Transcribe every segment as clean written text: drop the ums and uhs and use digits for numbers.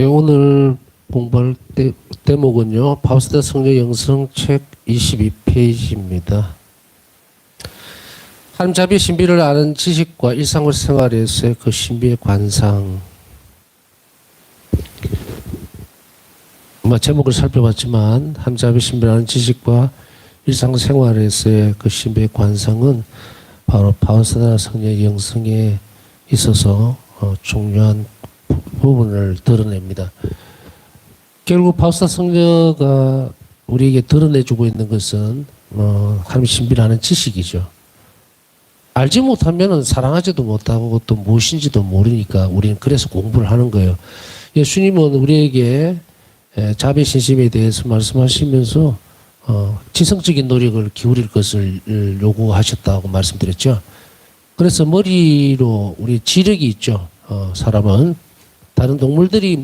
예, 오늘 공부할 대목은요, 바우스다 성령 영성책 22페이지입니다. 하나님 자비의 신비를 아는 지식과 일상생활에서의 그 신비의 관상. 제목을 살펴봤지만 하나님 자비의 신비를 아는 지식과 일상생활에서의 그 신비의 관상은 바로 바우스다 성령 영성에 있어서 중요한 부분을 드러냅니다. 결국 바우스다 성녀가 우리에게 드러내주고 있는 것은 하나님 신비를 아는 지식이죠. 알지 못하면 사랑하지도 못하고 또 무엇인지도 모르니까 우리는 그래서 공부를 하는 거예요. 예수님은 우리에게 자비 신심에 대해서 말씀하시면서 지성적인 노력을 기울일 것을 요구하셨다고 말씀드렸죠. 그래서 머리로 우리 지력이 있죠. 사람은 다른 동물들이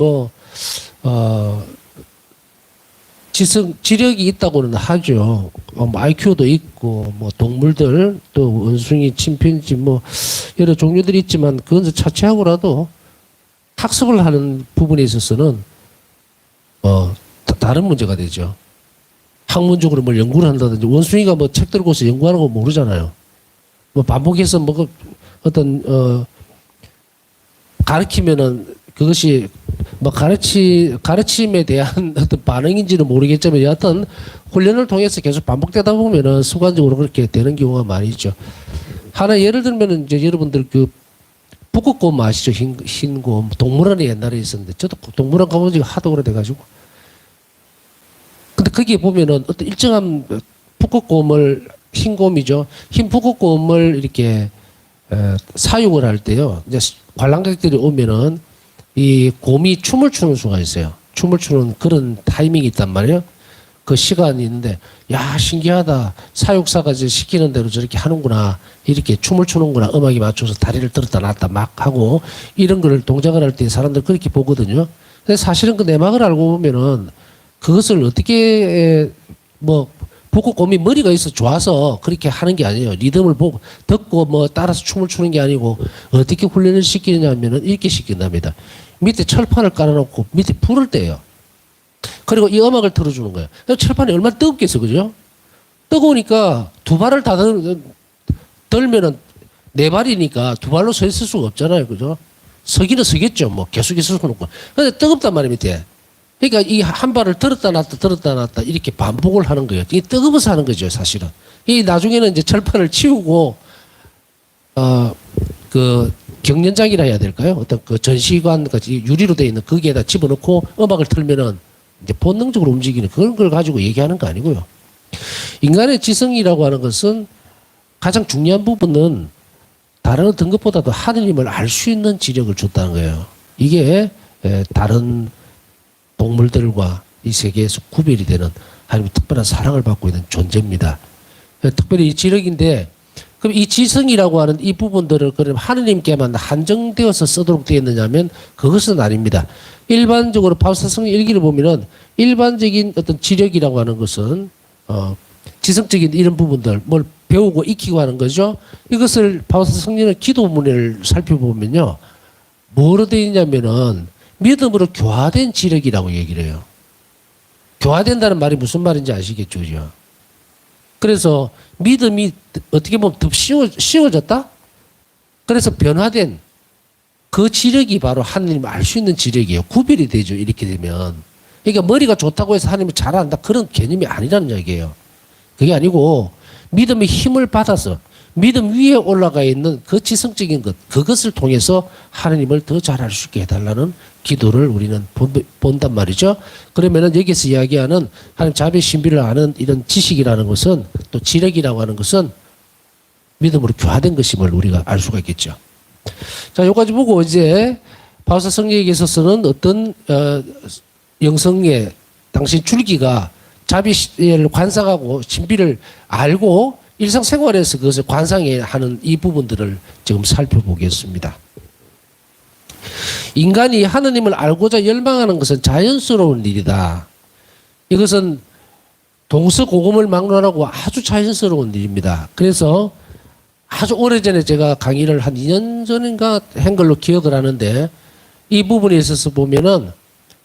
지력이 있다고는 하죠. IQ도 있고, 동물들, 또 원숭이, 침팬지, 여러 종류들이 있지만, 그건 차치하고라도 학습을 하는 부분에 있어서는, 다른 문제가 되죠. 학문적으로 뭘 연구를 한다든지, 원숭이가 책 들고서 연구하는 거 모르잖아요. 반복해서 가르치면은, 그것이 가르침에 대한 어떤 반응인지는 모르겠지만 여하튼 훈련을 통해서 계속 반복되다 보면은 순간적으로 그렇게 되는 경우가 많이 있죠. 하나 예를 들면은 이제 여러분들 그 북극곰 아시죠? 흰곰. 동물원에 옛날에 있었는데 저도 동물원 가본 지가 하도 오래돼가지고. 근데 거기에 보면은 어떤 일정한 북극곰을 흰곰이죠. 흰 북극곰을 이렇게 사육을 할 때요. 이제 관람객들이 오면은 이 곰이 춤을 추는 수가 있어요. 춤을 추는 그런 타이밍이 있단 말이에요. 그 시간이 있는데, 야, 신기하다. 사육사가 이제 시키는 대로 저렇게 하는구나. 이렇게 춤을 추는구나. 음악에 맞춰서 다리를 들었다 놨다 막 하고, 이런 걸 동작을 할 때 사람들 그렇게 보거든요. 근데 사실은 그 내막을 알고 보면은 그것을 어떻게, 북극곰이 머리가 있어 좋아서 그렇게 하는 게 아니에요. 리듬을 보고, 듣고 따라서 춤을 추는 게 아니고, 어떻게 훈련을 시키느냐 하면은 이렇게 시킨답니다. 밑에 철판을 깔아놓고 밑에 불을 떼요. 그리고 이 음악을 틀어주는 거예요. 철판이 얼마나 뜨겁겠어, 그죠? 뜨거우니까 두 발을 다 들면은 네 발이니까 두 발로 서 있을 수가 없잖아요, 그죠? 서기는 서겠죠, 계속 있을 수는 없고. 근데 뜨겁단 말이에요, 밑에. 그러니까 이 한 발을 들었다 놨다 이렇게 반복을 하는 거예요. 이게 뜨거워서 하는 거죠, 사실은. 이 나중에는 이제 철판을 치우고, 경련장이라 해야 될까요? 어떤 그 전시관 같이 유리로 되어 있는 거기에다 집어넣고 음악을 틀면은 이제 본능적으로 움직이는 그런 걸 가지고 얘기하는 거 아니고요. 인간의 지성이라고 하는 것은 가장 중요한 부분은 다른 어떤 것보다도 하느님을 알 수 있는 지력을 줬다는 거예요. 이게 다른 동물들과 이 세계에서 구별이 되는 하나님의 특별한 사랑을 받고 있는 존재입니다. 특별히 이 지력인데, 그럼 이 지성이라고 하는 이 부분들을 그럼 하느님께만 한정되어서 쓰도록 되어 있느냐면 그것은 아닙니다. 일반적으로 바우스다 성령 일기를 보면은 일반적인 어떤 지력이라고 하는 것은 지성적인 이런 부분들 뭘 배우고 익히고 하는 거죠. 이것을 바우스다 성령의 기도문을 살펴보면요, 뭐로 되어 있냐면은 믿음으로 교화된 지력이라고 얘기를 해요. 교화된다는 말이 무슨 말인지 아시겠죠, 그죠? 그래서 믿음이 어떻게 보면 더 쉬워졌다? 그래서 변화된 그 지력이 바로 하나님을 알 수 있는 지력이에요. 구별이 되죠, 이렇게 되면. 그러니까 머리가 좋다고 해서 하나님을 잘 안다, 그런 개념이 아니라는 얘기예요. 그게 아니고 믿음의 힘을 받아서 믿음 위에 올라가 있는 그 지성적인 것, 그것을 통해서 하나님을 더 잘 알 수 있게 해달라는 기도를 우리는 본단 말이죠. 그러면은 여기서 이야기하는 하나님 자비의 신비를 아는 이런 지식이라는 것은, 또 지력이라고 하는 것은 믿음으로 교화된 것임을 우리가 알 수가 있겠죠. 자, 여기까지 보고 이제 바우스다 성령에 있어서는 어떤 영성의 당시 줄기가 자비를 관상하고 신비를 알고 일상생활에서 그것을 관상하는 이 부분들을 지금 살펴보겠습니다. 인간이 하느님을 알고자 열망하는 것은 자연스러운 일이다. 이것은 동서고금을 막론하고 아주 자연스러운 일입니다. 그래서 아주 오래전에 제가 강의를 한 2년 전인가 한 걸로 기억을 하는데, 이 부분에 있어서 보면은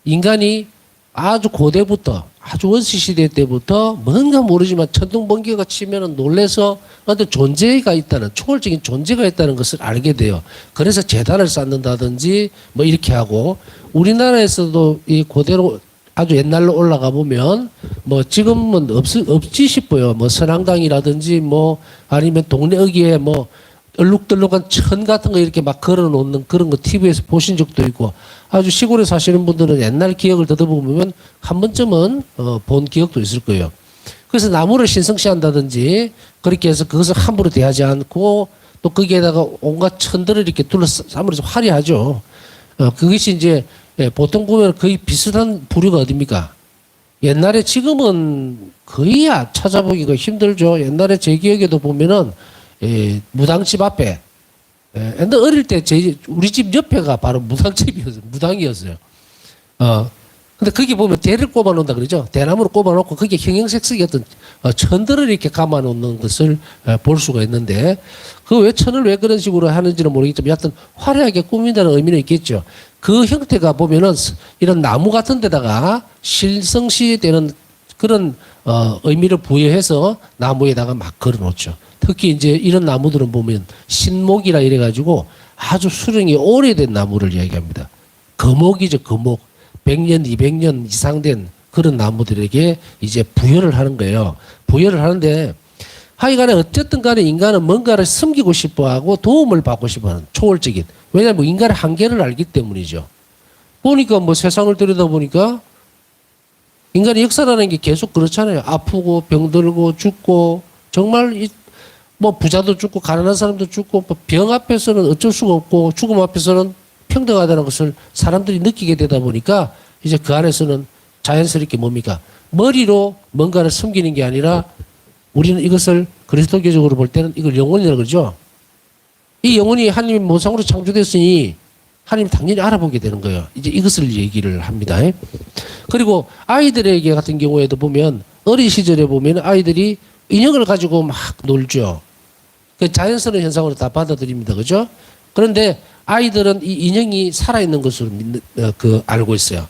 인간이 아주 고대부터 아주 원시 시대 때부터 뭔가 모르지만 천둥번개가 치면은 놀래서 어떤 존재가 있다는 초월적인 존재가 있다는 것을 알게 돼요. 그래서 재단을 쌓는다든지 뭐 이렇게 하고 우리나라에서도 이 고대로 아주 옛날로 올라가 보면 뭐 지금은 없지 싶어요. 뭐 선앙당이라든지 뭐 아니면 동네 어귀에 뭐 얼룩덜룩한 천 같은 거 이렇게 막 걸어 놓는 그런 거 TV에서 보신 적도 있고 아주 시골에 사시는 분들은 옛날 기억을 더듬어보면 한 번쯤은 본 기억도 있을 거예요. 그래서 나무를 신성시한다든지 그렇게 해서 그것을 함부로 대하지 않고 또 거기에다가 온갖 천들을 이렇게 둘러싸면서 화려하죠. 그것이 이제 보통 보면 거의 비슷한 부류가 어딥니까? 옛날에 지금은 거의 찾아보기가 힘들죠. 옛날에 제 기억에도 보면은 무당집 앞에 근데 어릴 때 우리 집 옆에가 바로 무당집이었어요. 무당이었어요. 근데 거기 보면 대를 꼽아 놓는다 그러죠. 대나무를 꼽아 놓고 거기에 형형색색의 어떤 천들을 이렇게 감아 놓는 것을 볼 수가 있는데 그 왜 천을 왜 그런 식으로 하는지는 모르겠지만 여하튼 화려하게 꾸민다는 의미는 있겠죠. 그 형태가 보면은 이런 나무 같은 데다가 실성시되는 그런 의미를 부여해서 나무에다가 막 걸어 놓죠. 특히 이제 이런 나무들은 보면 신목이라 이래가지고 아주 수령이 오래된 나무를 이야기합니다. 거목이죠, 거목. 100년, 200년 이상 된 그런 나무들에게 이제 부여를 하는 거예요. 부여를 하는데 하여간에 어쨌든 간에 인간은 뭔가를 숨기고 싶어 하고 도움을 받고 싶어 하는 초월적인. 왜냐하면 인간의 한계를 알기 때문이죠. 보니까 뭐 세상을 들여다보니까 인간의 역사라는 게 계속 그렇잖아요. 아프고 병들고 죽고 정말 뭐 부자도 죽고 가난한 사람도 죽고 병 앞에서는 어쩔 수가 없고 죽음 앞에서는 평등하다는 것을 사람들이 느끼게 되다 보니까 이제 그 안에서는 자연스럽게 뭡니까? 머리로 뭔가를 숨기는 게 아니라 우리는 이것을 그리스도교적으로 볼 때는 이걸 영혼이라고 그러죠. 이 영혼이 하나님의 모상으로 창조됐으니 하나님 당연히 알아보게 되는 거예요. 이제 이것을 얘기를 합니다. 그리고 아이들에게 같은 경우에도 보면 어린 시절에 보면 아이들이 인형을 가지고 막 놀죠. 그 자연스러운 현상으로 다 받아들입니다. 그죠? 그런데 아이들은 이 인형이 살아있는 것으로 알고 있어요.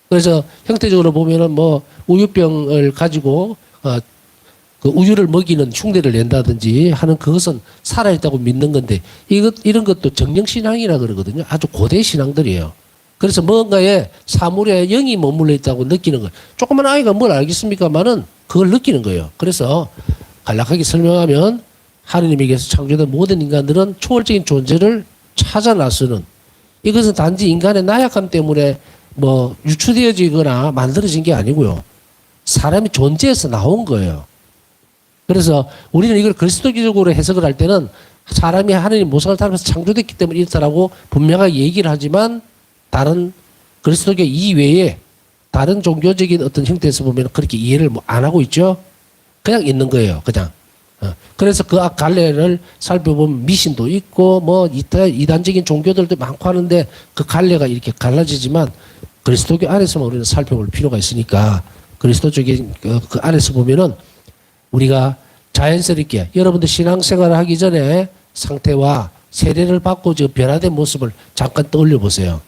그래서 형태적으로 보면은 뭐 우유병을 가지고 그 우유를 먹이는 흉내를 낸다든지 하는 그것은 살아있다고 믿는 건데 이런 것도 정령신앙이라 그러거든요. 아주 고대 신앙들이에요. 그래서 뭔가에 사물에 영이 머물러 있다고 느끼는 거예요. 조그만 아이가 뭘 알겠습니까만은 그걸 느끼는 거예요. 그래서 간략하게 설명하면 하느님에게서 창조된 모든 인간들은 초월적인 존재를 찾아 나서는 이것은 단지 인간의 나약함 때문에 뭐 유추되어지거나 만들어진 게 아니고요. 사람이 존재에서 나온 거예요. 그래서 우리는 이걸 그리스도교적으로 해석을 할 때는 사람이 하느님 모상을 닮아서 창조됐기 때문에 이렇다라고 분명하게 얘기를 하지만 다른 그리스도교 이외에 다른 종교적인 어떤 형태에서 보면 그렇게 이해를 안 하고 있죠. 그냥 있는 거예요. 그냥. 그래서 그 앞 갈래를 살펴보면 미신도 있고 뭐 이단적인 종교들도 많고 하는데 그 갈래가 이렇게 갈라지지만 그리스도교 안에서만 우리는 살펴볼 필요가 있으니까 그리스도적인 그 안에서 보면은 우리가 자연스럽게 여러분들 신앙생활을 하기 전에 상태와 세례를 받고 지금 변화된 모습을 잠깐 떠올려 보세요.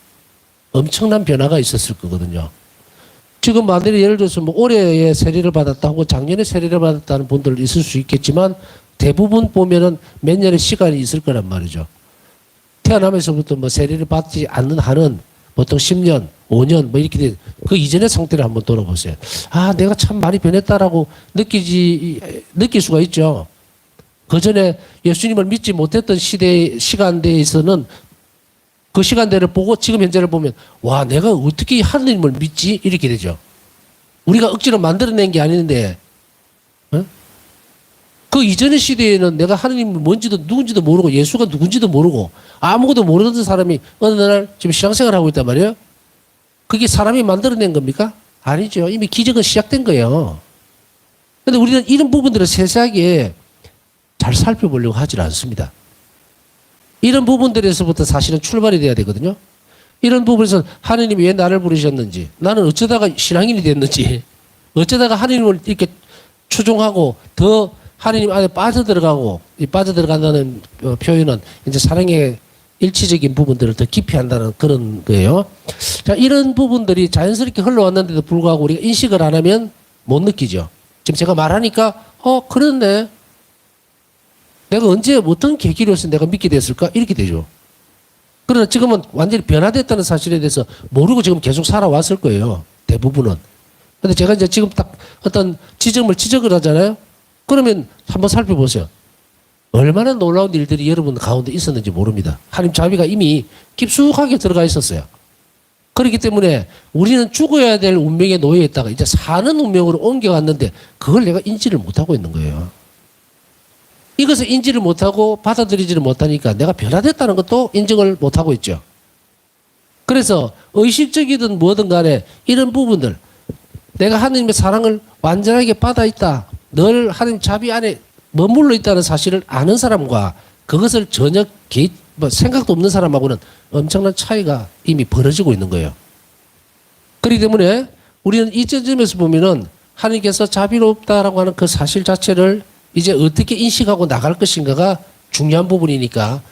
엄청난 변화가 있었을 거거든요. 지금 만약에 예를 들어서 뭐 올해에 세례를 받았다고 작년에 세례를 받았다는 분들 있을 수 있겠지만 대부분 보면은 몇 년의 시간이 있을 거란 말이죠. 태어나면서부터 뭐 세례를 받지 않는 한은 보통 10년, 5년 뭐 이렇게 돼. 그 이전의 상태를 한번 돌아보세요. 아, 내가 참 많이 변했다라고 느낄 수가 있죠. 그 전에 예수님을 믿지 못했던 시간대에서는 그 시간대를 보고 지금 현재를 보면 와, 내가 어떻게 하느님을 믿지? 이렇게 되죠. 우리가 억지로 만들어낸 게 아닌데 그 이전의 시대에는 내가 하느님이 뭔지도 누군지도 모르고 예수가 누군지도 모르고 아무것도 모르는 사람이 어느 날 지금 신앙생활을 하고 있단 말이에요. 그게 사람이 만들어낸 겁니까? 아니죠. 이미 기적은 시작된 거예요. 그런데 우리는 이런 부분들을 세세하게 잘 살펴보려고 하질 않습니다. 이런 부분들에서부터 사실은 출발이 돼야 되거든요. 이런 부분에서 하느님이 왜 나를 부르셨는지, 나는 어쩌다가 신앙인이 됐는지, 어쩌다가 하느님을 이렇게 추종하고 더 하느님 안에 빠져들어가고, 이 빠져들어간다는 표현은 이제 사랑의 일치적인 부분들을 더 깊이 한다는 그런 거예요. 자, 이런 부분들이 자연스럽게 흘러왔는데도 불구하고 우리가 인식을 안 하면 못 느끼죠. 지금 제가 말하니까, 그렇네. 내가 언제 어떤 계기로서 내가 믿게 됐을까? 이렇게 되죠. 그러나 지금은 완전히 변화됐다는 사실에 대해서 모르고 지금 계속 살아왔을 거예요. 대부분은. 근데 제가 이제 지금 딱 어떤 지점을 지적을 하잖아요. 그러면 한번 살펴보세요. 얼마나 놀라운 일들이 여러분 가운데 있었는지 모릅니다. 하나님 자비가 이미 깊숙하게 들어가 있었어요. 그렇기 때문에 우리는 죽어야 될 운명에 놓여 있다가 이제 사는 운명으로 옮겨갔는데 그걸 내가 인지를 못하고 있는 거예요. 이것을 인지를 못하고 받아들이지를 못하니까 내가 변화됐다는 것도 인정을 못하고 있죠. 그래서 의식적이든 뭐든 간에 이런 부분들, 내가 하나님의 사랑을 완전하게 받아 있다, 늘 하나님 자비 안에 머물러 있다는 사실을 아는 사람과 그것을 전혀 생각도 없는 사람하고는 엄청난 차이가 이미 벌어지고 있는 거예요. 그렇기 때문에 우리는 이 점에서 보면은 하나님께서 자비롭다라고 하는 그 사실 자체를 이제 어떻게 인식하고 나갈 것인가가 중요한 부분이니까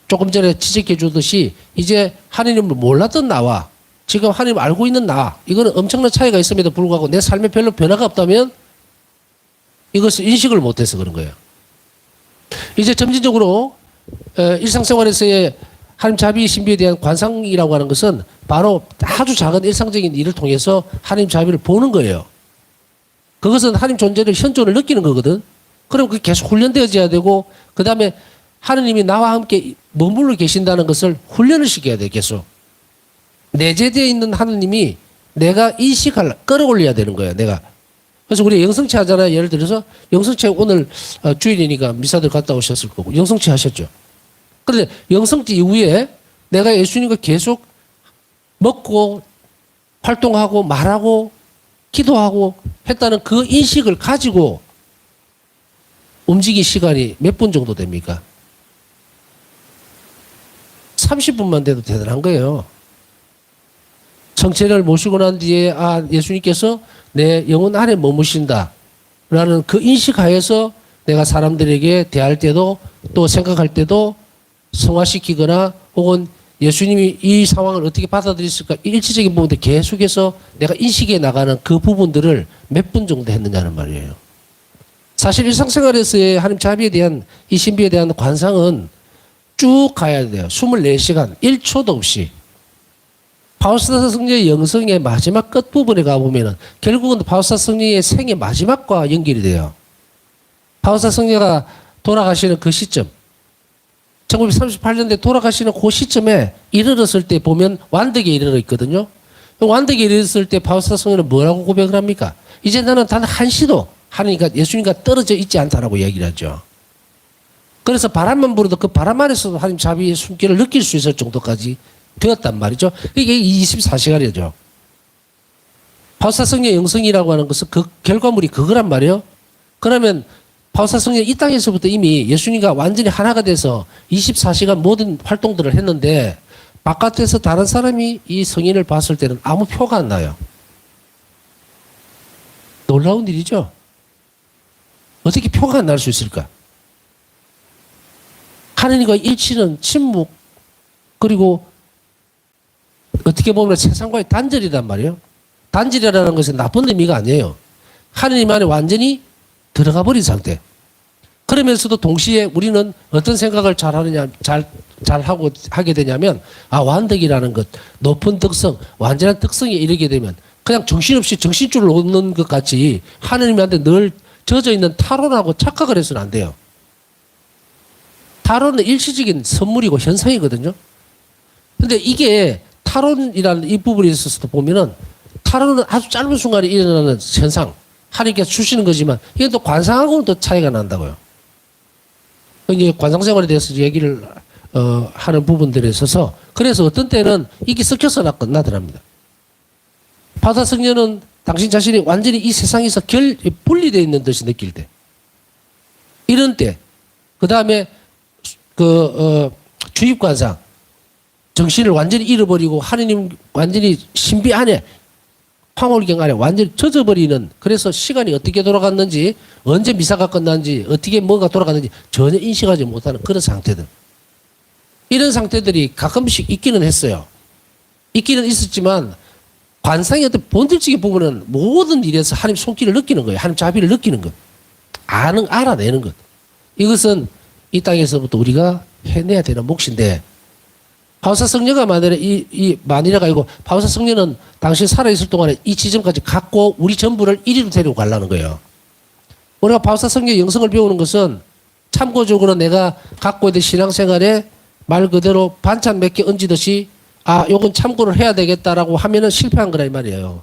조금 전에 지적해 주듯이 이제 하나님을 몰랐던 나와 지금 하나님을 알고 있는 나, 이거는 엄청난 차이가 있음에도 불구하고 내 삶에 별로 변화가 없다면 이것을 인식을 못해서 그런 거예요. 이제 점진적으로 일상생활에서의 하나님 자비 신비에 대한 관상이라고 하는 것은 바로 아주 작은 일상적인 일을 통해서 하나님 자비를 보는 거예요. 그것은 하나님 존재를 현존을 느끼는 거거든. 그럼 그게 계속 훈련되어져야 되고 그 다음에 하나님이 나와 함께 머물러 계신다는 것을 훈련을 시켜야 돼. 계속 내재되어 있는 하나님이 내가 인식할 끌어올려야 되는 거예요. 내가. 그래서 우리 영성체 하잖아요. 예를 들어서 영성체 오늘 주일이니까 미사들 갔다 오셨을 거고 영성체 하셨죠. 그런데 영성체 이후에 내가 예수님과 계속 먹고 활동하고 말하고 기도하고 했다는 그 인식을 가지고 움직인 시간이 몇 분 정도 됩니까? 30분만 돼도 대단한 거예요. 성체를 모시고 난 뒤에 예수님께서 내 영혼 안에 머무신다 라는 그 인식하에서 내가 사람들에게 대할 때도 또 생각할 때도 성화시키거나 혹은 예수님이 이 상황을 어떻게 받아들였을까 일치적인 부분들 계속해서 내가 인식해 나가는 그 부분들을 몇 분 정도 했느냐는 말이에요. 사실 일상생활에서의 하나님 자비에 대한 이 신비에 대한 관상은 쭉 가야 돼요. 24시간 1초도 없이. 바우스타 성녀의 영성의 마지막 끝부분에 가보면은 결국은 바우스타 성녀의 생의 마지막과 연결이 돼요. 바우스타 성녀가 돌아가시는 그 시점 1938년도에 돌아가시는 그 시점에 이르렀을 때 보면 완덕에 이르러 있거든요. 완덕에 이르렀을 때 바우스타 성녀는 뭐라고 고백을 합니까? 이제 나는 단 한시도 하나님과 예수님과 떨어져 있지 않다라고 얘기를 하죠. 그래서 바람만 불어도 그 바람 안에서도 하나님 자비의 숨결을 느낄 수 있을 정도까지 되었단 말이죠. 이게 24시간이죠. 바우스타 성녀의 영성이라고 하는 것은 그 결과물이 그거란 말이에요. 그러면 바우스타 성녀 이 땅에서부터 이미 예수님과 완전히 하나가 돼서 24시간 모든 활동들을 했는데 바깥에서 다른 사람이 이 성인을 봤을 때는 아무 표가 안 나요. 놀라운 일이죠. 어떻게 표가 안 날 수 있을까? 하나님과 일치는 침묵 그리고 어떻게 보면 세상과의 단절이란 말이에요. 단절이라는 것은 나쁜 의미가 아니에요. 하나님 안에 완전히 들어가 버린 상태. 그러면서도 동시에 우리는 어떤 생각을 하게 되냐면 완덕이라는 것, 높은 덕성, 완전한 덕성에 이르게 되면 그냥 정신없이 정신줄을 놓는 것 같이 하나님한테 늘 젖어 있는 타로라고 착각을 해서는 안 돼요. 타로는 일시적인 선물이고 현상이거든요. 근데 이게 타로이라는 이 부분에 있어서도 보면은 타로는 아주 짧은 순간에 일어나는 현상, 하나님께서 주시는 거지만 이게 또 관상하고는 또 차이가 난다고요. 이제 관상 생활에 대해서 얘기를 하는 부분들에 있어서 그래서 어떤 때는 이게 섞여서 나더랍니다. 바다 성녀는 당신 자신이 완전히 이 세상에서 분리되어 있는 듯이 느낄 때, 이런 때, 그 다음에 주입관상, 정신을 완전히 잃어버리고 하느님 완전히 신비 안에 황홀경 안에 완전히 젖어버리는, 그래서 시간이 어떻게 돌아갔는지 언제 미사가 끝났는지 어떻게 뭐가 돌아갔는지 전혀 인식하지 못하는 그런 상태들. 이런 상태들이 가끔씩 있기는 했어요. 있기는 있었지만 관상의 어떤 본질적인 부분은 모든 일에서 하나님 손길을 느끼는 거예요. 하나님 자비를 느끼는 것. 알아내는 것. 이것은 이 땅에서부터 우리가 해내야 되는 몫인데 바우사 성녀가 만일가 아니고 바우사 성녀는 당시 살아있을 동안에 이 지점까지 갖고 우리 전부를 이리로 데리고 가려는 거예요. 우리가 바우사 성녀 영성을 배우는 것은 참고적으로 내가 갖고 있는 신앙생활에 말 그대로 반찬 몇 개 얹듯이 요건 참고를 해야 되겠다라고 하면은 실패한 거라 이 말이에요.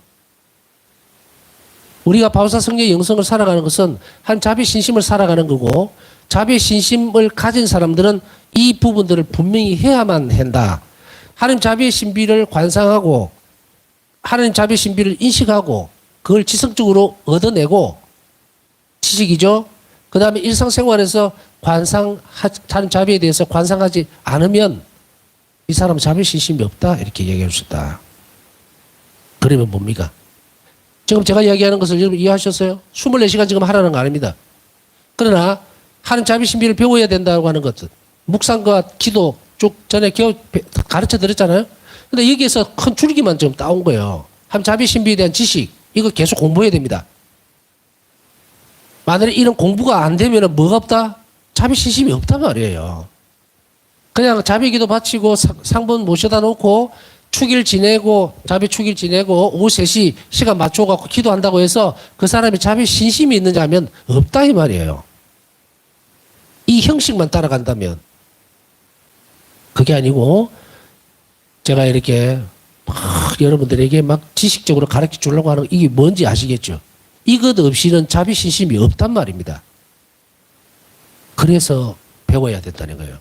우리가 바우사 성녀의 영성을 살아가는 것은 한 자비 신심을 살아가는 거고 자비 신심을 가진 사람들은 이 부분들을 분명히 해야만 한다. 하나님 자비의 신비를 관상하고 하나님 자비의 신비를 인식하고 그걸 지성적으로 얻어내고 지식이죠. 그 다음에 일상생활에서 하나님 자비에 대해서 관상하지 않으면 이 사람은 자비 신심이 없다 이렇게 얘기할 수 있다. 그러면 뭡니까? 지금 제가 이야기하는 것을 여러분 이해하셨어요? 24시간 지금 하라는 거 아닙니다. 그러나 하나님 자비 신비를 배워야 된다고 하는 것은 묵상과 기도 쭉 전에 가르쳐 드렸잖아요. 근데 여기에서 큰 줄기만 좀 따온 거예요. 하나님 자비 신비에 대한 지식 이거 계속 공부해야 됩니다. 만약에 이런 공부가 안 되면 뭐가 없다? 자비 신심이 없단 말이에요. 그냥 자비 기도 바치고 상분 모셔다 놓고 축일 지내고 자비 축일 지내고 오후 3시 시간 맞춰갖고 기도한다고 해서 그 사람이 자비 신심이 있느냐 하면 없다 이 말이에요. 이 형식만 따라간다면 그게 아니고 제가 이렇게 막 여러분들에게 막 지식적으로 가르쳐 주려고 하는 이게 뭔지 아시겠죠? 이것 없이는 자비 신심이 없단 말입니다. 그래서 배워야 된다는 거예요.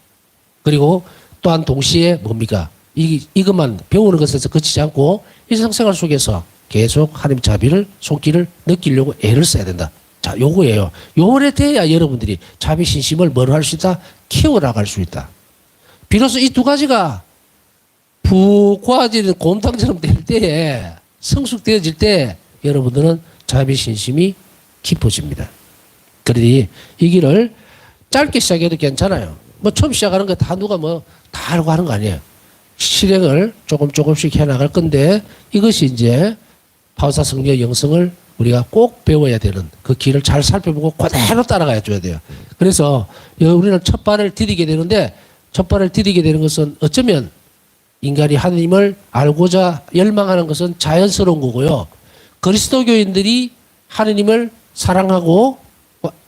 그리고 또한 동시에 뭡니까? 이것만 배우는 것에서 그치지 않고 일상생활 속에서 계속 하나님 자비를 손길을 느끼려고 애를 써야 된다. 자, 요거예요. 요래 돼야 여러분들이 자비 신심을 뭘 할 수 있다? 키워나갈 수 있다. 비로소 이 두 가지가 푹 고아지는 곰탕처럼 될 때에 성숙되어질 때 여러분들은 자비 신심이 깊어집니다. 그러니 이 길을 짧게 시작해도 괜찮아요. 뭐 처음 시작하는 거 다 누가 뭐 다 하려고 하는 거 아니에요. 실행을 조금씩 해나갈 건데 이것이 이제 바우사 성녀의 영성을 우리가 꼭 배워야 되는 그 길을 잘 살펴보고 그대로 따라가야 줘야 돼요. 그래서 우리는 첫 발을 디디게 되는데 첫 발을 디디게 되는 것은 어쩌면 인간이 하나님을 알고자 열망하는 것은 자연스러운 거고요. 그리스도교인들이 하나님을 사랑하고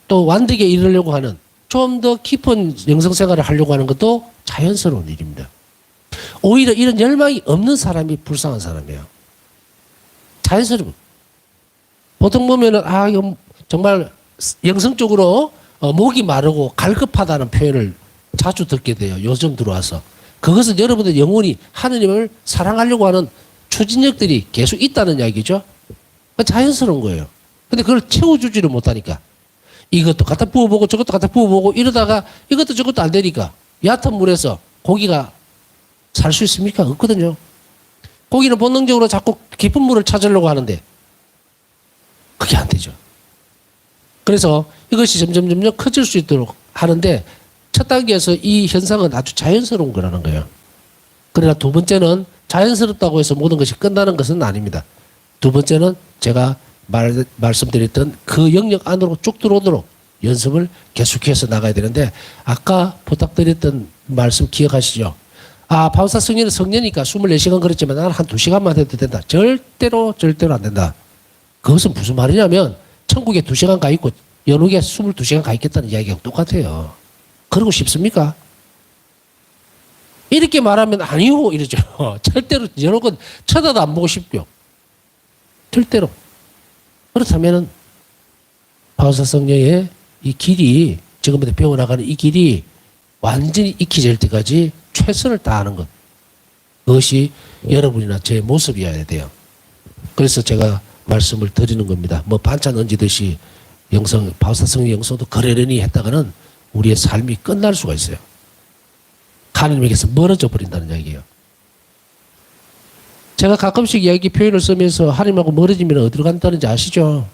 또 완벽에 이르려고 하는 좀 더 깊은 영성생활을 하려고 하는 것도 자연스러운 일입니다. 오히려 이런 열망이 없는 사람이 불쌍한 사람이에요. 자연스러워. 보통 보면은 이거 정말 영성적으로 목이 마르고 갈급하다는 표현을 자주 듣게 돼요. 요즘 들어와서. 그것은 여러분들 영혼이 하느님을 사랑하려고 하는 추진력들이 계속 있다는 이야기죠. 자연스러운 거예요. 근데 그걸 채워주지를 못하니까. 이것도 갖다 부어보고 저것도 갖다 부어보고 이러다가 이것도 저것도 안 되니까 얕은 물에서 고기가 살 수 있습니까? 없거든요. 고기는 본능적으로 자꾸 깊은 물을 찾으려고 하는데 그게 안 되죠. 그래서 이것이 점점 커질 수 있도록 하는데 첫 단계에서 이 현상은 아주 자연스러운 거라는 거예요. 그러나 두 번째는 자연스럽다고 해서 모든 것이 끝나는 것은 아닙니다. 두 번째는 제가 말씀드렸던 그 영역 안으로 쭉 들어오도록 연습을 계속해서 나가야 되는데 아까 부탁드렸던 말씀 기억하시죠? 바우사 성녀는 성녀니까 24시간 그랬지만 나는 한 2시간만 해도 된다. 절대로 안 된다. 그것은 무슨 말이냐면 천국에 2시간 가 있고 연옥에 22시간 가 있겠다는 이야기가 똑같아요. 그러고 싶습니까? 이렇게 말하면 아니요 이러죠. 절대로 연옥은 쳐다도 안 보고 싶고요. 절대로. 그렇다면은 바우사 성녀의 이 길이 지금부터 배워나가는 이 길이 완전히 익혀질 때까지 최선을 다하는 것. 그것이 여러분이나 제 모습이어야 돼요. 그래서 제가 말씀을 드리는 겁니다. 뭐 반찬 얹듯이 바우사 성녀 영성도 그러려니 했다가는 우리의 삶이 끝날 수가 있어요. 하나님에게서 멀어져 버린다는 이야기예요. 제가 가끔씩 이야기 표현을 쓰면서 하나님하고 멀어지면 어디로 간다는지 아시죠?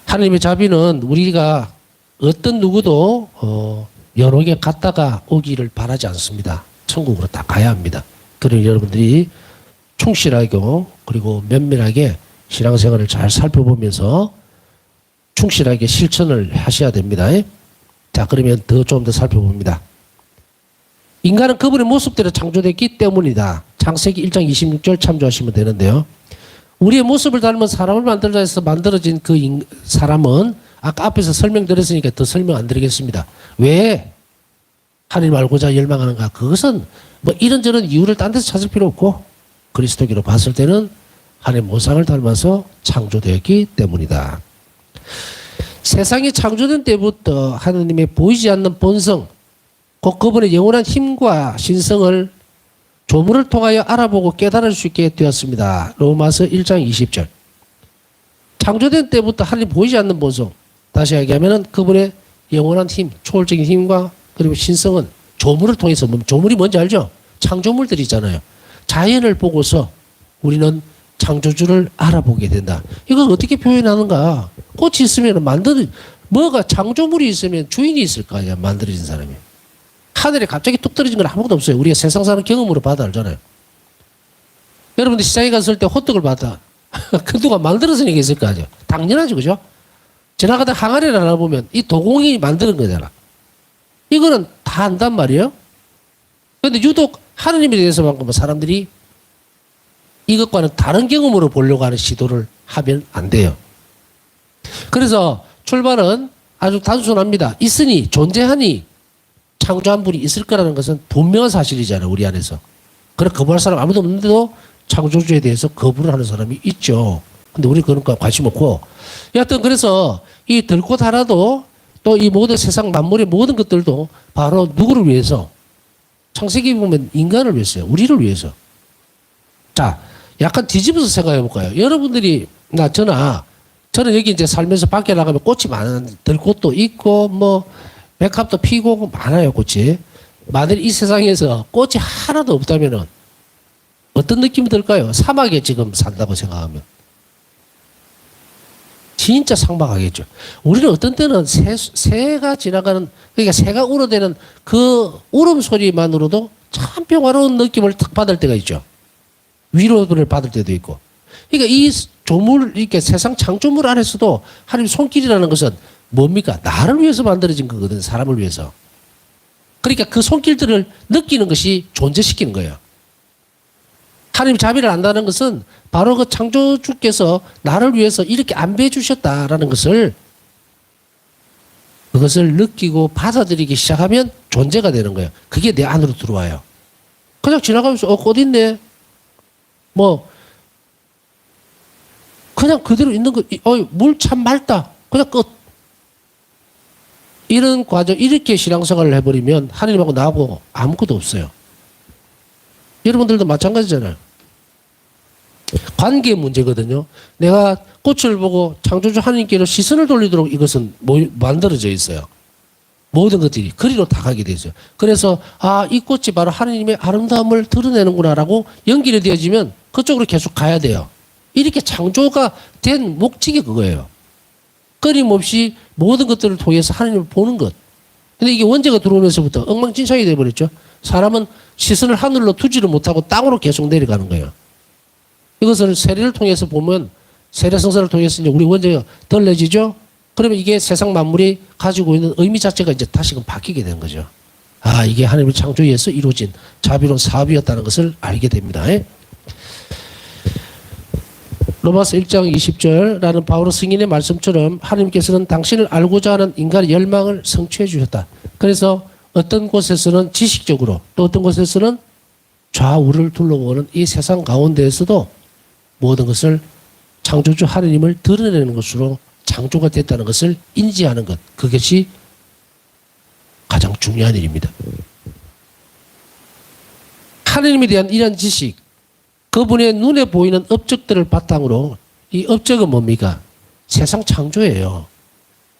하나님의 자비는 우리가 어떤 누구도 여러 개 갔다가 오기를 바라지 않습니다. 천국으로 다 가야 합니다. 그러니 여러분들이 충실하게 그리고 면밀하게 신앙생활을 잘 살펴보면서 충실하게 실천을 하셔야 됩니다. 자, 그러면 좀 더 살펴봅니다. 인간은 그분의 모습대로 창조됐기 때문이다. 창세기 1장 26절 참조하시면 되는데요. 우리의 모습을 닮은 사람을 만들자 해서 만들어진 그 사람은 아까 앞에서 설명드렸으니까 더 설명 안 드리겠습니다. 왜 하나님 알고자 열망하는가? 그것은 뭐 이런저런 이유를 딴 데서 찾을 필요 없고 그리스도기로 봤을 때는 하나님 모상을 닮아서 창조되었기 때문이다. 세상이 창조된 때부터 하나님의 보이지 않는 본성, 곧 그분의 영원한 힘과 신성을 조물을 통하여 알아보고 깨달을 수 있게 되었습니다. 로마서 1장 20절. 창조된 때부터 하나님 보이지 않는 본성, 다시 얘기하면 그분의 영원한 힘, 초월적인 힘과 그리고 신성은 조물을 통해서, 조물이 뭔지 알죠? 창조물들이 있잖아요. 자연을 보고서 우리는 창조주를 알아보게 된다. 이걸 어떻게 표현하는가? 꽃이 있으면 뭐가 창조물이 있으면 주인이 있을 거 아니야, 만들어진 사람이. 하늘에 갑자기 뚝 떨어진 건 아무것도 없어요. 우리가 세상 사는 경험으로 받아 알잖아요. 여러분들 시장에 갔을 때 호떡을 받아. 그 누가 만들어서니까 있을 거 아니에요. 당연하죠, 그죠? 지나가다 항아리를 하나 보면 이 도공이 만드는 거잖아. 이거는 다 안단 말이에요. 그런데 유독 하느님에 대해서만큼은 사람들이 이것과는 다른 경험으로 보려고 하는 시도를 하면 안 돼요. 그래서 출발은 아주 단순합니다. 있으니, 존재하니 창조한 분이 있을 거라는 것은 분명한 사실이잖아요, 우리 안에서. 그래, 거부할 사람 아무도 없는데도 창조주에 대해서 거부를 하는 사람이 있죠. 근데 우리 그런 거 관심 없고. 여하튼 그래서 이 들꽃 하나도 또 이 모든 세상 만물의 모든 것들도 바로 누구를 위해서? 창세기 보면 인간을 위해서요. 우리를 위해서. 자, 약간 뒤집어서 생각해 볼까요? 여러분들이, 저는 여기 이제 살면서 밖에 나가면 꽃이 많은, 들꽃도 있고, 백합도 피고 많아요, 꽃이. 만일 이 세상에서 꽃이 하나도 없다면은 어떤 느낌이 들까요? 사막에 지금 산다고 생각하면. 진짜 삭막하겠죠. 우리는 어떤 때는 새가 지나가는, 그러니까 새가 울어대는 그 울음소리만으로도 참 평화로운 느낌을 탁 받을 때가 있죠. 위로를 받을 때도 있고. 그러니까 이 조물, 이렇게 세상 창조물 안에서도 하나님 손길이라는 것은 뭡니까? 나를 위해서 만들어진 거거든, 사람을 위해서. 그러니까 그 손길들을 느끼는 것이 존재시키는 거예요. 하나님 자비를 안다는 것은 바로 그 창조주께서 나를 위해서 이렇게 안배해 주셨다라는 것을, 그것을 느끼고 받아들이기 시작하면 존재가 되는 거예요. 그게 내 안으로 들어와요. 그냥 지나가면서 꽃 있네. 그냥 그대로 있는 거, 물 참 맑다. 그냥 끝. 이런 과정, 이렇게 신앙생활을 해버리면 하나님하고 나하고 아무것도 없어요. 여러분들도 마찬가지잖아요. 관계의 문제거든요. 내가 꽃을 보고 창조주 하나님께로 시선을 돌리도록 이것은 만들어져 있어요. 모든 것들이 그리로 다 가게 되죠. 그래서 이 꽃이 바로 하나님의 아름다움을 드러내는구나라고 연결이 되어지면 그쪽으로 계속 가야 돼요. 이렇게 창조가 된 목적이 그거예요. 끊임없이 모든 것들을 통해서 하나님을 보는 것. 근데 이게 원죄가 들어오면서부터 엉망진창이 되어버렸죠. 사람은 시선을 하늘로 두지를 못하고 땅으로 계속 내려가는 거예요. 이것을 세례를 통해서 보면, 세례 성사를 통해서 이제 우리 원죄가 덜려지죠. 그러면 이게 세상 만물이 가지고 있는 의미 자체가 이제 다시금 바뀌게 되는 거죠. 이게 하나님의 창조에 의해서 이루어진 자비로운 사업이었다는 것을 알게 됩니다. 로마서 1장 20절라는 바오로 승인의 말씀처럼 하나님께서는 당신을 알고자 하는 인간의 열망을 성취해 주셨다. 그래서 어떤 곳에서는 지식적으로, 또 어떤 곳에서는 좌우를 둘러보는 이 세상 가운데에서도 모든 것을 창조주 하나님을 드러내는 것으로 창조가 됐다는 것을 인지하는 것, 그것이 가장 중요한 일입니다. 하나님에 대한 이러한 지식, 그분의 눈에 보이는 업적들을 바탕으로, 이 업적은 뭡니까? 세상 창조예요.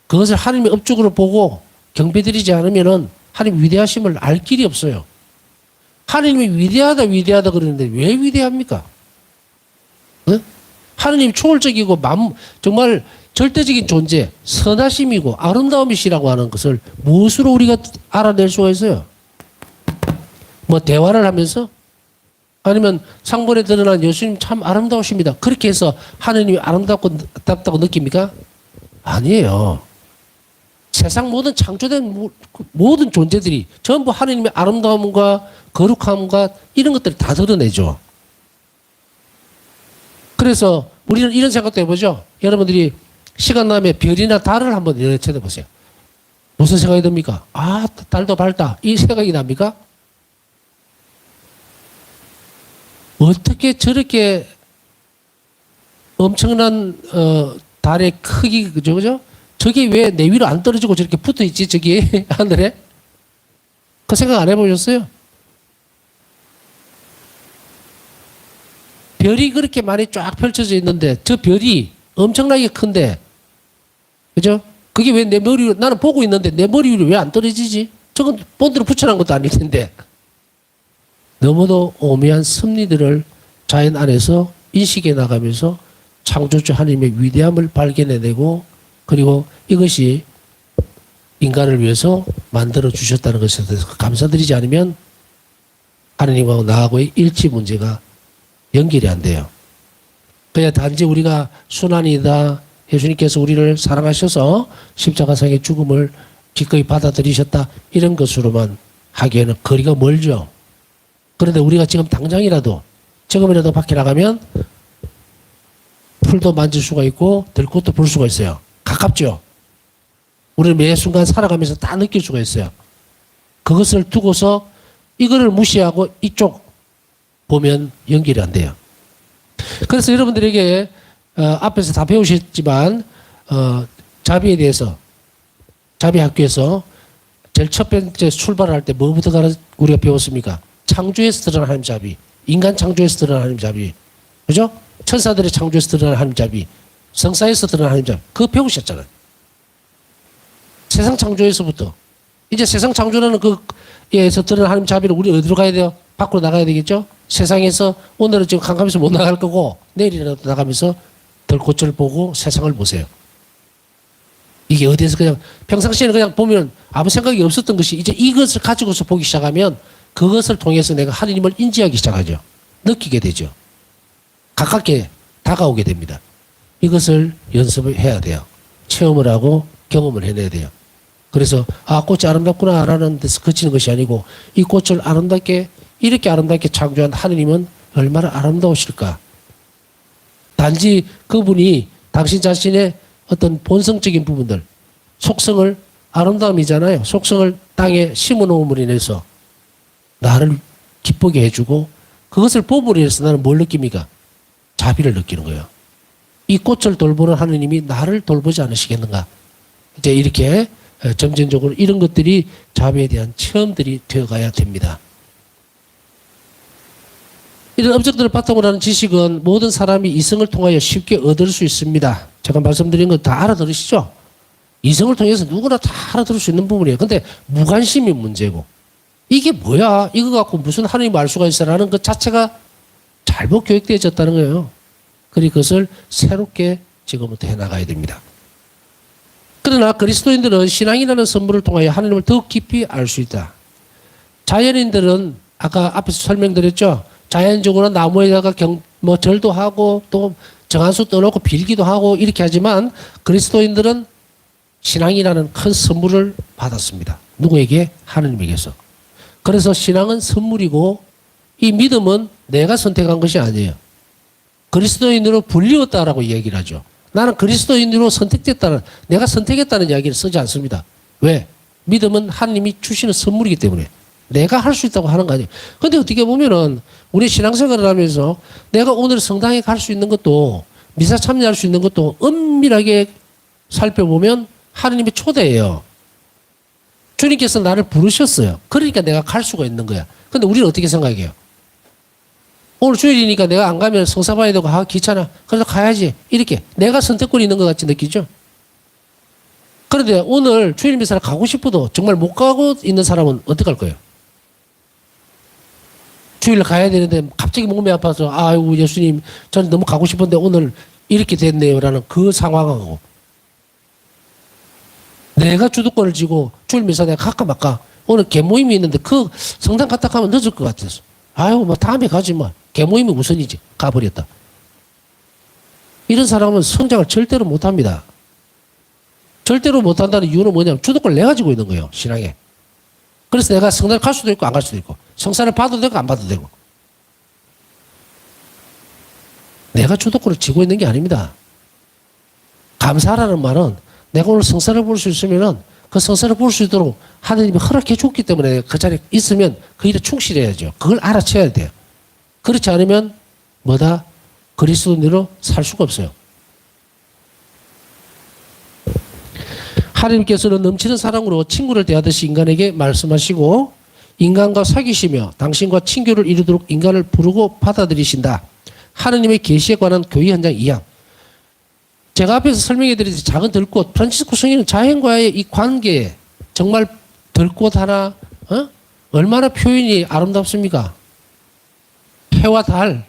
그것을 하나님의 업적으로 보고 경배드리지 않으면 하나님 위대하심을 알 길이 없어요. 하나님이 위대하다 그러는데 왜 위대합니까? 하나님 초월적이고 정말 절대적인 존재, 선하심이고 아름다움이시라고 하는 것을 무엇으로 우리가 알아낼 수가 있어요? 뭐 대화를 하면서? 아니면 상본에 드러난 예수님 참 아름다우십니다. 그렇게 해서 하느님이 아름답다고 느낍니까? 아니에요. 세상 모든 창조된 모든 존재들이 전부 하느님의 아름다움과 거룩함과 이런 것들을 다 드러내죠. 그래서 우리는 이런 생각도 해보죠. 여러분들이 시간 나면 별이나 달을 한번 쳐다보세요. 무슨 생각이 듭니까? 아, 달도 밝다. 이 생각이 납니까? 어떻게 저렇게 엄청난 달의 크기, 그죠? 저게 왜 내 위로 안 떨어지고 저렇게 붙어 있지? 저기 하늘에? 그 생각 안 해보셨어요? 별이 그렇게 많이 쫙 펼쳐져 있는데 저 별이 엄청나게 큰데, 그죠? 그게 왜 내 머리 위로, 나는 보고 있는데 내 머리 위로 왜 안 떨어지지? 저건 본드로 붙여놓은 것도 아닐 텐데. 너무도 오묘한 섭리들을 자연 안에서 인식해 나가면서 창조주 하나님의 위대함을 발견해내고, 그리고 이것이 인간을 위해서 만들어 주셨다는 것에 대해서 감사드리지 않으면 하나님하고 나하고의 일치 문제가 연결이 안 돼요. 그냥 단지 우리가 순환이다, 예수님께서 우리를 사랑하셔서 십자가상의 죽음을 기꺼이 받아들이셨다, 이런 것으로만 하기에는 거리가 멀죠. 그런데 우리가 지금 당장이라도, 지금이라도 밖에 나가면 풀도 만질 수가 있고 들꽃도 볼 수가 있어요. 가깝죠. 우리는 매 순간 살아가면서 다 느낄 수가 있어요. 그것을 두고서 이거를 무시하고 이쪽 보면 연결이 안 돼요. 그래서 여러분들에게 앞에서 다 배우셨지만 자비에 대해서, 자비 학교에서 제일 첫 번째 출발할 때 뭐부터 우리가 배웠습니까? 창조에서 드러난 하나님 자비, 인간 창조에서 드러난 하나님 자비, 그죠? 천사들의 창조에서 드러난 하나님 자비, 성사에서 드러난 하나님 자비, 그거 배우셨잖아요. 세상 창조에서부터. 이제 세상 창조라는 그에서 드러난 하나님 자비를 우리 어디로 가야 돼요? 밖으로 나가야 되겠죠? 세상에서 오늘은 지금 캄캄해서 못 나갈 거고 내일이라도 나가면서 들꽃을 보고 세상을 보세요. 이게 어디에서 그냥 평상시에는 그냥 보면 아무 생각이 없었던 것이 이제 이것을 가지고서 보기 시작하면 그것을 통해서 내가 하나님을 인지하기 시작하죠. 느끼게 되죠. 가깝게 다가오게 됩니다. 이것을 연습을 해야 돼요. 체험을 하고 경험을 해내야 돼요. 그래서 꽃이 아름답구나라는 데서 그치는 것이 아니고 이 꽃을 아름답게, 이렇게 아름답게 창조한 하느님은 얼마나 아름다우실까. 단지 그분이 당신 자신의 어떤 본성적인 부분들, 속성을, 아름다움이잖아요. 속성을 땅에 심어놓음으로 인해서 나를 기쁘게 해주고 그것을 봄으로 인해서 나는 뭘 느낍니까? 자비를 느끼는 거예요. 이 꽃을 돌보는 하느님이 나를 돌보지 않으시겠는가? 이제 이렇게 점진적으로 이런 것들이 자비에 대한 체험들이 되어가야 됩니다. 이런 업적들을 바탕으로 하는 지식은 모든 사람이 이성을 통하여 쉽게 얻을 수 있습니다. 제가 말씀드린 거 다 알아들으시죠? 이성을 통해서 누구나 다 알아들을 수 있는 부분이에요. 근데 무관심이 문제고, 이게 뭐야? 이거 갖고 무슨 하나님 알 수가 있어라는 것 자체가 잘못 교육되어졌다는 거예요. 그리고 그것을 새롭게 지금부터 해나가야 됩니다. 그러나 그리스도인들은 신앙이라는 선물을 통하여 하나님을 더욱 깊이 알 수 있다. 자연인들은 아까 앞에서 설명드렸죠. 자연적으로 나무에다가 절도 하고 또 정한수 떠놓고 빌기도 하고 이렇게 하지만 그리스도인들은 신앙이라는 큰 선물을 받았습니다. 누구에게? 하나님에게서. 그래서 신앙은 선물이고 이 믿음은 내가 선택한 것이 아니에요. 그리스도인으로 불리웠다라고 이야기를 하죠. 나는 그리스도인으로 선택됐다는, 내가 선택했다는 이야기를 쓰지 않습니다. 왜? 믿음은 하나님이 주시는 선물이기 때문에 내가 할 수 있다고 하는 거 아니에요. 근데 어떻게 보면은 우리 신앙생활을 하면서 내가 오늘 성당에 갈 수 있는 것도, 미사 참여할 수 있는 것도 엄밀하게 살펴보면 하나님의 초대예요. 주님께서 나를 부르셨어요. 그러니까 내가 갈 수가 있는 거야. 근데 우리는 어떻게 생각해요? 오늘 주일이니까 내가 안 가면 성사 봐야 되고 귀찮아. 그래서 가야지. 이렇게 내가 선택권이 있는 것 같이 느끼죠? 그런데 오늘 주일 미사를 가고 싶어도 정말 못 가고 있는 사람은 어떡할 거예요? 주일 가야 되는데 갑자기 몸이 아파서 아이고 예수님 저는 너무 가고 싶은데 오늘 이렇게 됐네요 라는 그 상황하고 내가 주도권을 쥐고 주일미사 내가 갈까 말까. 오늘 개모임이 있는데 그 성당 갔다 가면 늦을 것 같아서. 아유, 뭐 다음에 가지 뭐. 개모임이 우선이지. 가버렸다. 이런 사람은 성장을 절대로 못합니다. 절대로 못한다는 이유는 뭐냐면 주도권을 내가 가지고 있는 거예요. 신앙에. 그래서 내가 성당을 갈 수도 있고 안 갈 수도 있고 성산을 봐도 되고 안 봐도 되고 내가 주도권을 쥐고 있는 게 아닙니다. 감사라는 말은 내가 오늘 성산을 볼 수 있으면은 그 성산을 볼 수 있도록 하나님이 허락해 줬기 때문에 그 자리에 있으면 그 일에 충실해야죠. 그걸 알아채야 돼요. 그렇지 않으면 뭐다? 그리스도인으로 살 수가 없어요. 하나님께서는 넘치는 사랑으로 친구를 대하듯이 인간에게 말씀하시고 인간과 사귀시며 당신과 친교를 이루도록 인간을 부르고 받아들이신다. 하느님의 계시에 관한 교의 현장 2항. 제가 앞에서 설명해 드린 작은 들꽃, 프란치스코 성인은 자연과의 이 관계에 정말 들꽃 하나, 얼마나 표현이 아름답습니까? 해와 달,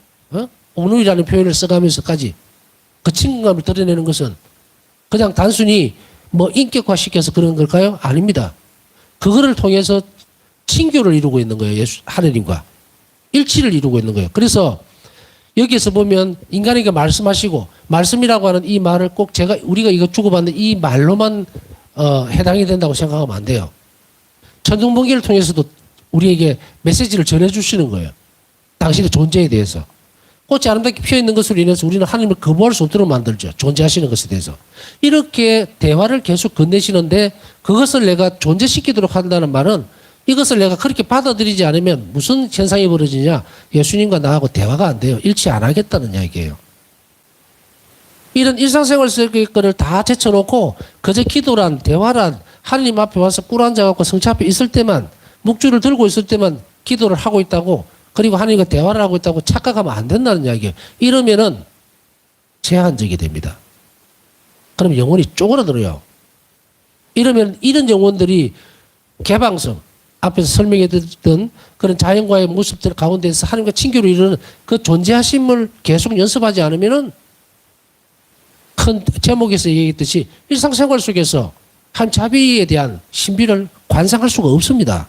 온누이라는 표현을 써가면서까지 그 친근감을 드러내는 것은 그냥 단순히 뭐 인격화시켜서 그런 걸까요? 아닙니다. 그거를 통해서 친교를 이루고 있는 거예요. 하느님과. 일치를 이루고 있는 거예요. 그래서 여기에서 보면 인간에게 말씀하시고 말씀이라고 하는 이 말을 꼭 우리가 이거 주고받는 이 말로만 해당이 된다고 생각하면 안 돼요. 천둥번개를 통해서도 우리에게 메시지를 전해주시는 거예요. 당신의 존재에 대해서. 꽃이 아름답게 피어있는 것으로 인해서 우리는 하나님을 거부할 수 없도록 만들죠. 존재하시는 것에 대해서. 이렇게 대화를 계속 건네시는데 그것을 내가 존재시키도록 한다는 말은 이것을 내가 그렇게 받아들이지 않으면 무슨 현상이 벌어지냐. 예수님과 나하고 대화가 안 돼요. 일치 안 하겠다는 이야기예요. 이런 일상생활 속의 거를 다 제쳐놓고 그저 기도란 대화란 하나님 앞에 와서 꿇 앉아갖고 성체 앞에 있을 때만 묵주를 들고 있을 때만 기도를 하고 있다고 그리고 하나님과 대화를 하고 있다고 착각하면 안 된다는 이야기예요. 이러면은 제한적이 됩니다. 그럼 영혼이 쪼그라들어요. 이러면 이런 영혼들이 개방성, 앞에서 설명해 드렸던 그런 자연과의 모습들 가운데서 하나님과 친교를 이루는 그 존재하심을 계속 연습하지 않으면은 큰 제목에서 얘기했듯이 일상생활 속에서 한 자비에 대한 신비를 관상할 수가 없습니다.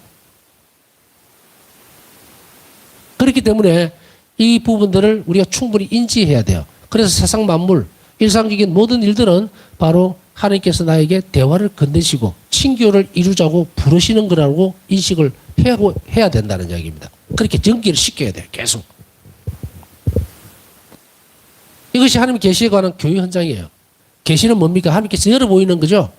그렇기 때문에 이 부분들을 우리가 충분히 인지해야 돼요. 그래서 세상 만물, 일상적인 모든 일들은 바로 하나님께서 나에게 대화를 건네시고 친교를 이루자고 부르시는 거라고 인식을 해야 된다는 이야기입니다. 그렇게 전기를 시켜야 돼요. 계속. 이것이 하나님 계시에 관한 교육 현장이에요. 계시는 뭡니까? 하나님께서 열어 보이는 거죠.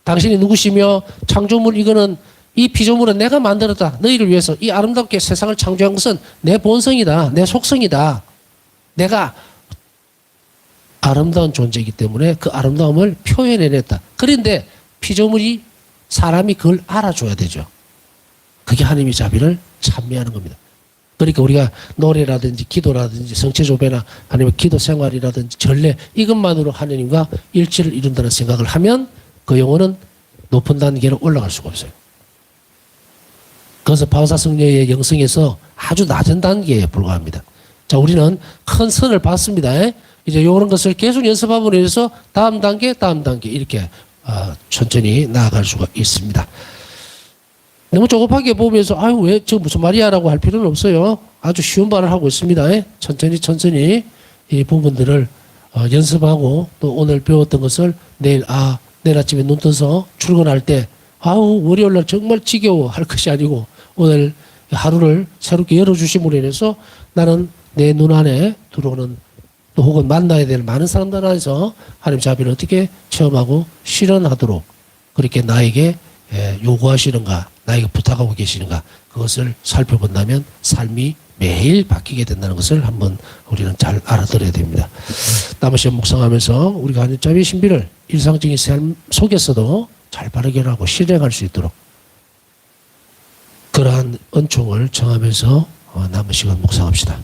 당신이 누구시며 창조물 이거는 이 피조물은 내가 만들었다. 너희를 위해서 이 아름답게 세상을 창조한 것은 내 본성이다. 내 속성이다. 내가 아름다운 존재이기 때문에 그 아름다움을 표현해냈다. 그런데 피조물이 사람이 그걸 알아줘야 되죠. 그게 하나님의 자비를 찬미하는 겁니다. 그러니까 우리가 노래라든지 기도라든지 성체조배나 아니면 기도 생활이라든지 전례 이것만으로 하나님과 일치를 이룬다는 생각을 하면 그 영혼은 높은 단계로 올라갈 수가 없어요. 그래서 바오사성녀의 영성에서 아주 낮은 단계에 불과합니다. 자, 우리는 큰 선을 봤습니다. 이제 이런 것을 계속 연습함으로 인해서 다음 단계 이렇게 천천히 나아갈 수가 있습니다. 너무 조급하게 보면서 아유 왜 저 무슨 말이야라고 할 필요는 없어요. 아주 쉬운 말을 하고 있습니다. 천천히 이 부분들을 연습하고 또 오늘 배웠던 것을 내일 아침에 눈 떠서 출근할 때 아우 월요일날 정말 지겨워 할 것이 아니고 오늘 하루를 새롭게 열어주심으로 인해서 나는 내 눈 안에 들어오는 또 혹은 만나야 될 많은 사람들 안에서 하나님 자비를 어떻게 체험하고 실현하도록 그렇게 나에게 요구하시는가 나에게 부탁하고 계시는가 그것을 살펴본다면 삶이 매일 바뀌게 된다는 것을 한번 우리는 잘 알아들어야 됩니다. 남은 시간 묵상하면서 우리가 하나님 자비의 신비를 일상적인 삶 속에서도 잘 발견하고 실행할 수 있도록 그러한 은총을 정하면서 남은 시간 묵상합시다.